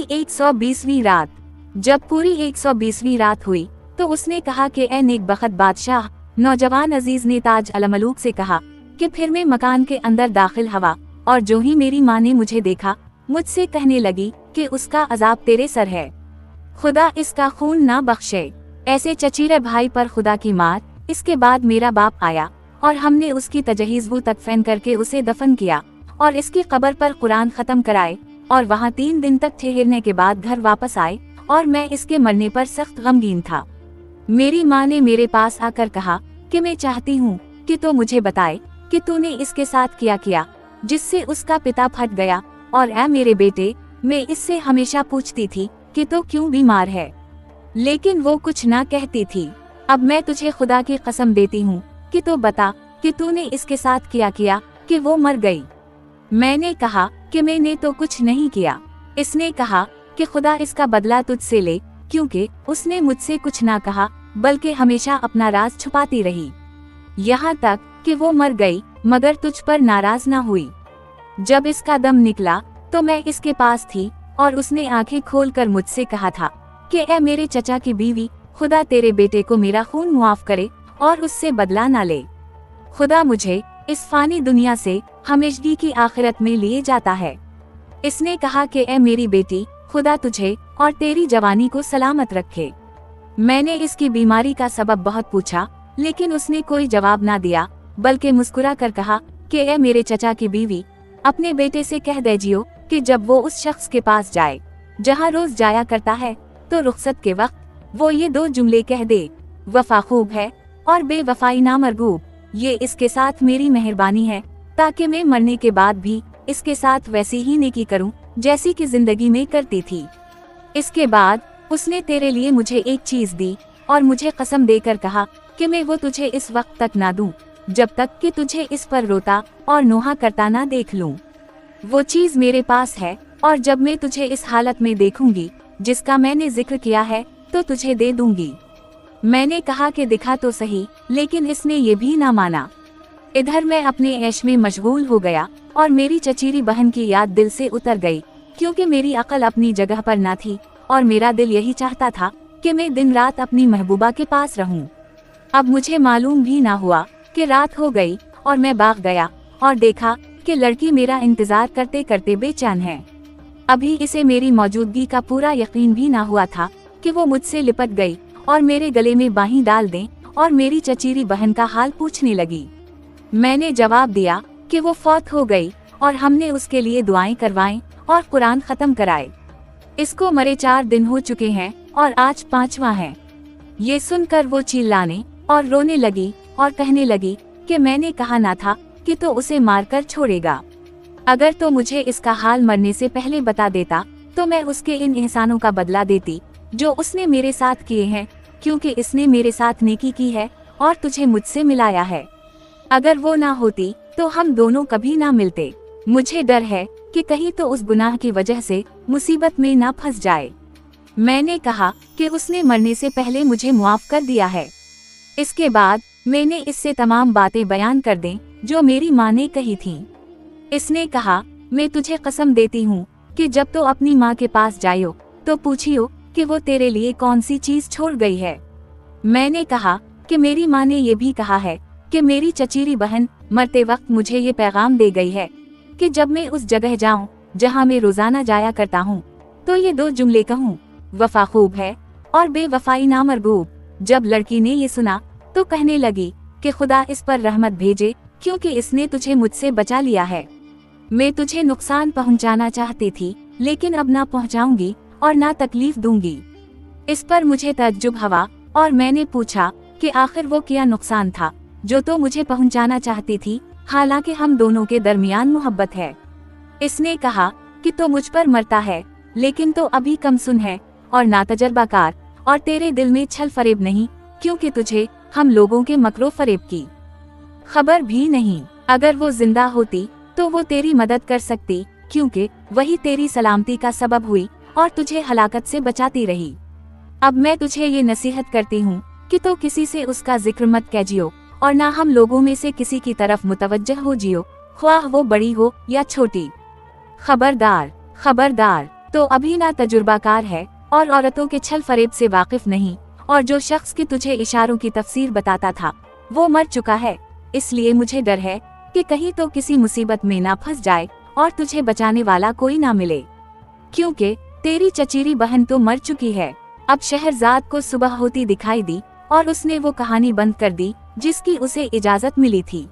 पूरी 120वीं रात। जब पूरी 120वीं रात हुई तो उसने कहा कि ए नेक बख्त बादशाह, नौजवान अजीज ने ताज अलमलूक से कहा कि फिर मैं मकान के अंदर दाखिल हवा और जो ही मेरी माँ ने मुझे देखा मुझसे कहने लगी कि उसका अजाब तेरे सर है, खुदा इसका खून ना बख्शे। ऐसे चचीरे भाई पर खुदा की मार। इसके बाद मेरा बाप आया और हमने उसकी तजहीज़ तकफीन करके उसे दफन किया और इसकी कब्र पर कुरान खत्म कराए और वहाँ 3 दिन तक ठहरने के बाद घर वापस आए और मैं इसके मरने पर सख्त गमगीन था। मेरी माँ ने मेरे पास आकर कहा कि मैं चाहती हूँ कि तो मुझे बताए कि तूने इसके साथ किया जिससे उसका पिता फट गया। और ऐ मेरे बेटे, मैं इससे हमेशा पूछती थी कि तो क्यों बीमार है, लेकिन वो कुछ ना कहती थी। अब मैं तुझे खुदा की कसम देती हूँ कि तो बता कि तूने इसके साथ किया कि वो मर गई। मैंने कहा कि मैंने तो कुछ नहीं किया। इसने कहा कि खुदा इसका बदला तुझसे ले, क्योंकि उसने मुझसे कुछ ना कहा बल्कि हमेशा अपना राज छुपाती रही, यहाँ तक कि वो मर गई मगर तुझ पर नाराज ना हुई। जब इसका दम निकला तो मैं इसके पास थी और उसने आंखें खोलकर मुझसे कहा था कि ए मेरे चचा की बीवी, खुदा तेरे बेटे को मेरा खून मुआफ करे और उससे बदला ना ले। खुदा मुझे इस फानी दुनिया से हमेशगी की आखिरत में लिए जाता है। इसने कहा कि ए मेरी बेटी, खुदा तुझे और तेरी जवानी को सलामत रखे। मैंने इसकी बीमारी का सबब बहुत पूछा, लेकिन उसने कोई जवाब ना दिया बल्कि मुस्कुरा कर कहा कि ए मेरे चचा की बीवी, अपने बेटे से कह दीजिए कि जब वो उस शख्स के पास जाए जहाँ रोज जाया करता है तो रुखसत के वक्त वो ये 2 जुमले कह दे, वफा खूब है और बेवफाई नामरगूब। ये इसके साथ मेरी मेहरबानी है ताकि मैं मरने के बाद भी इसके साथ वैसी ही नेकी करूं जैसी कि जिंदगी में करती थी। इसके बाद उसने तेरे लिए मुझे एक चीज दी और मुझे कसम देकर कहा कि मैं वो तुझे इस वक्त तक ना दूं जब तक कि तुझे इस पर रोता और नोहा करता ना देख लूं। वो चीज मेरे पास है और जब मैं तुझे इस हालत में देखूंगी जिसका मैंने जिक्र किया है तो तुझे दे दूंगी। मैंने कहा कि दिखा तो सही, लेकिन इसने ये भी ना माना। इधर मैं अपने ऐश में मशगूल हो गया और मेरी चचीरी बहन की याद दिल से उतर गई, क्योंकि मेरी अकल अपनी जगह पर ना थी और मेरा दिल यही चाहता था कि मैं दिन रात अपनी महबूबा के पास रहूं। अब मुझे मालूम भी ना हुआ कि रात हो गई और मैं भाग गया और देखा कि लड़की मेरा इंतजार करते करते बेचैन है। अभी इसे मेरी मौजूदगी का पूरा यकीन भी ना हुआ था कि वो मुझसे लिपट गई और मेरे गले में बाहीं डाल दें और मेरी चचीरी बहन का हाल पूछने लगी। मैंने जवाब दिया कि वो फौत हो गई और हमने उसके लिए दुआएं करवाएं और कुरान खत्म कराए। इसको मरे 4 दिन हो चुके हैं और आज 5वां है। ये सुनकर वो चिल्लाने और रोने लगी और कहने लगी कि मैंने कहा ना था कि तो उसे मारकर छोड़ेगा। अगर तो मुझे इसका हाल मरने से पहले बता देता तो मैं उसके इन एहसानों का बदला देती जो उसने मेरे साथ किए हैं, क्योंकि इसने मेरे साथ नेकी की है और तुझे मुझसे मिलाया है। अगर वो ना होती तो हम दोनों कभी ना मिलते। मुझे डर है कि कहीं तो उस गुनाह की वजह से मुसीबत में ना फंस जाए। मैंने कहा कि उसने मरने से पहले मुझे मुआफ कर दिया है। इसके बाद मैंने इससे तमाम बातें बयान कर दें जो मेरी माँ ने कही थीं। इसने कहा, मैं तुझे कसम देती हूँ कि जब तो अपनी माँ के पास जायो तो पूछियो कि वो तेरे लिए कौन सी चीज छोड़ गई है। मैंने कहा कि मेरी माँ ने ये भी कहा है कि मेरी चचीरी बहन मरते वक्त मुझे ये पैगाम दे गई है कि जब मैं उस जगह जाऊं जहां मैं रोजाना जाया करता हूं तो ये 2 जुमले कहूं, वफा खूब है और बेवफाई नामरगूब। जब लड़की ने ये सुना तो कहने लगी कि खुदा इस पर रहमत भेजे, क्योंकि इसने तुझे मुझसे बचा लिया है। मैं तुझे नुकसान पहुंचाना चाहती थी, लेकिन अब ना पहुंचाऊंगी और ना तकलीफ दूंगी। इस पर मुझे तज्जुब हुआ और मैंने पूछा कि आखिर वो क्या नुकसान था जो तो मुझे पहुंचाना चाहती थी, हालांकि हम दोनों के दरमियान मोहब्बत है। इसने कहा कि तो मुझ पर मरता है, लेकिन तो अभी कमसुन है और नातजर्बाकार और तेरे दिल में छल फरेब नहीं, क्योंकि तुझे हम लोगों के मकरो फरेब की खबर भी नहीं। अगर वो जिंदा होती तो वो तेरी मदद कर सकती, क्योंकि वही तेरी सलामती का सबब हुई और तुझे हलाकत से बचाती रही। अब मैं तुझे ये नसीहत करती हूँ कि तो किसी से उसका जिक्र मत कीजियो और ना हम लोगों में से किसी की तरफ मुतवज्जह हो जियो, ख्वाह वो बड़ी हो या छोटी। खबरदार, खबरदार, तो अभी ना तजुर्बाकार है और औरतों के छल फरेब से वाकिफ नहीं, और जो शख्स की तुझे इशारों की तफसीर बताता था वो मर चुका है। इसलिए मुझे डर है कि कहीं तो किसी मुसीबत में ना फंस जाए और तुझे बचाने वाला कोई ना मिले, क्योंकि तेरी चचेरी बहन तो मर चुकी है। अब शहरजाद को सुबह होती दिखाई दी और उसने वो कहानी बंद कर दी जिसकी उसे इजाजत मिली थी।